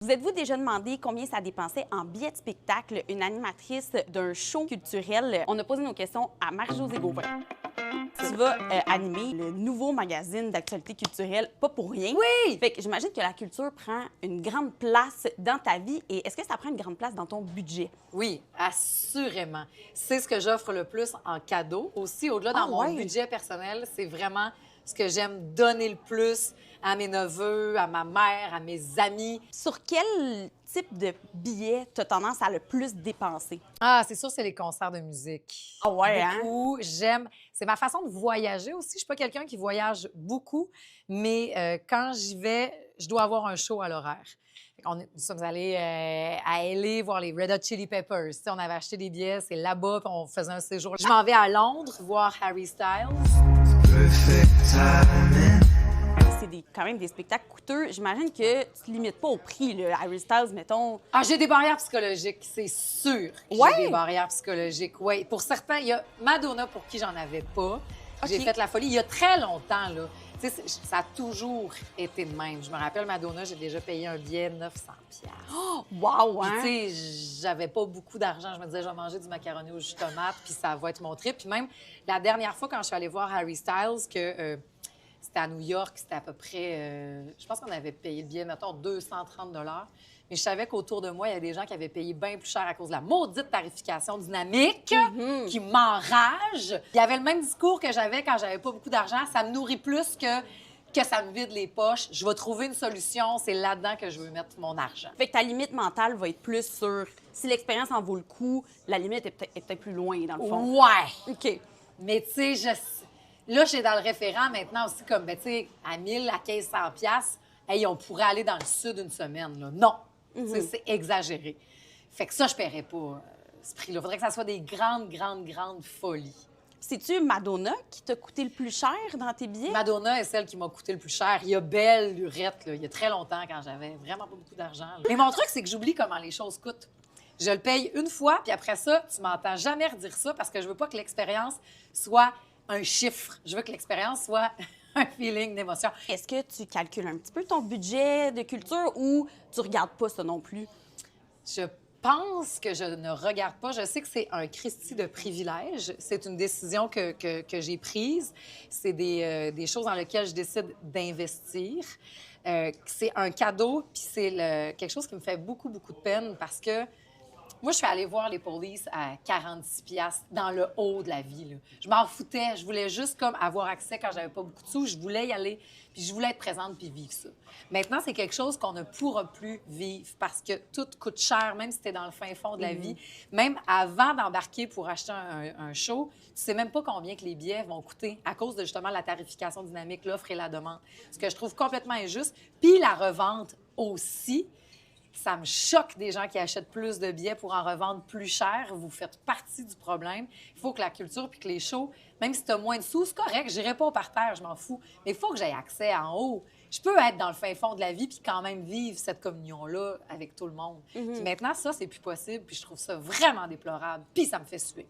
Vous êtes-vous déjà demandé combien ça dépensait en billets de spectacle une animatrice d'un show culturel? On a posé nos questions à Marie-Josée Gauvin. Tu vas animer le nouveau magazine d'actualité culturelle, pas pour rien. Oui! Fait que j'imagine que la culture prend une grande place dans ta vie. Et est-ce que ça prend une grande place dans ton budget? Oui, assurément. C'est ce que j'offre le plus en cadeau. Aussi, au-delà dans mon budget personnel, c'est vraiment ce que j'aime donner le plus à mes neveux, à ma mère, à mes amis. Sur quel type de billet tu as tendance à le plus dépenser? Ah, c'est sûr, c'est les concerts de musique. Ah ouais, beaucoup. J'aime. C'est ma façon de voyager aussi. Je suis pas quelqu'un qui voyage beaucoup, mais quand j'y vais, je dois avoir un show à l'horaire. Nous sommes allés à LA voir les Red Hot Chili Peppers. Tu sais, on avait acheté des billets, c'est là-bas, puis on faisait un séjour. Je m'en vais à Londres voir Harry Styles. C'est quand même des spectacles coûteux. J'imagine que tu te limites pas au prix, là. Harry Styles, mettons. Ah, j'ai des barrières psychologiques, c'est sûr que j'ai des barrières psychologiques. Oui, pour certains, il y a Madonna pour qui j'en avais pas. J'ai fait la folie il y a très longtemps, là. Tu sais, ça a toujours été de même. Je me rappelle, Madonna, j'ai déjà payé un billet 900 $. Oh, wow, hein? Puis, tu sais, j'avais pas beaucoup d'argent. Je me disais, je vais manger du macaroni au jus de tomate, puis ça va être mon trip. Puis même, la dernière fois, quand je suis allée voir Harry Styles, que c'était à New York, c'était à peu près... je pense qu'on avait payé le billet, mettons, 230 $. Mais je savais qu'autour de moi, il y a des gens qui avaient payé bien plus cher à cause de la maudite tarification dynamique qui m'enrage. Il y avait le même discours que j'avais quand j'avais pas beaucoup d'argent. Ça me nourrit plus que ça me vide les poches. Je vais trouver une solution. C'est là-dedans que je veux mettre mon argent. Fait que ta limite mentale va être plus sur si l'expérience en vaut le coup, la limite est peut-être plus loin, dans le fond. Ouais! OK. Mais tu sais, là, j'ai dans le référent maintenant aussi, comme, ben, tu sais, à 1000, à 1500 $, hey, on pourrait aller dans le sud une semaine, là. Non! C'est exagéré. Fait que ça, je paierais pas ce prix-là. Faudrait que ça soit des grandes, grandes, grandes folies. C'est-tu Madonna qui t'a coûté le plus cher dans tes billets? Madonna est celle qui m'a coûté le plus cher. Il y a Belle Lurette, là, il y a très longtemps, quand j'avais vraiment pas beaucoup d'argent. Mais mon truc, c'est que j'oublie comment les choses coûtent. Je le paye une fois, puis après ça, tu m'entends jamais redire ça parce que je veux pas que l'expérience soit un chiffre. Je veux que l'expérience soit un feeling d'émotion. Est-ce que tu calcules un petit peu ton budget de culture ou tu regardes pas ça non plus? Je pense que je ne regarde pas. Je sais que c'est un Christi de privilège. C'est une décision que j'ai prise. C'est des choses dans lesquelles je décide d'investir. C'est un cadeau, puis c'est quelque chose qui me fait beaucoup, beaucoup de peine parce que moi, je suis allée voir les Police à 46 $ dans le haut de la vie, là. Je m'en foutais. Je voulais juste comme avoir accès quand j'avais pas beaucoup de sous. Je voulais y aller, puis je voulais être présente puis vivre ça. Maintenant, c'est quelque chose qu'on ne pourra plus vivre parce que tout coûte cher, même si tu es dans le fin fond de la vie. Même avant d'embarquer pour acheter un show, tu sais même pas combien que les billets vont coûter à cause de justement la tarification dynamique, l'offre et la demande. Ce que je trouve complètement injuste. Puis la revente aussi. Ça me choque des gens qui achètent plus de billets pour en revendre plus cher. Vous faites partie du problème. Il faut que la culture puis que les shows, même si tu as moins de sous, c'est correct, j'irai pas au parterre, je m'en fous. Mais il faut que j'aie accès en haut. Je peux être dans le fin fond de la vie puis quand même vivre cette communion-là avec tout le monde. Puis maintenant, ça, c'est plus possible. Puis je trouve ça vraiment déplorable. Puis ça me fait suer.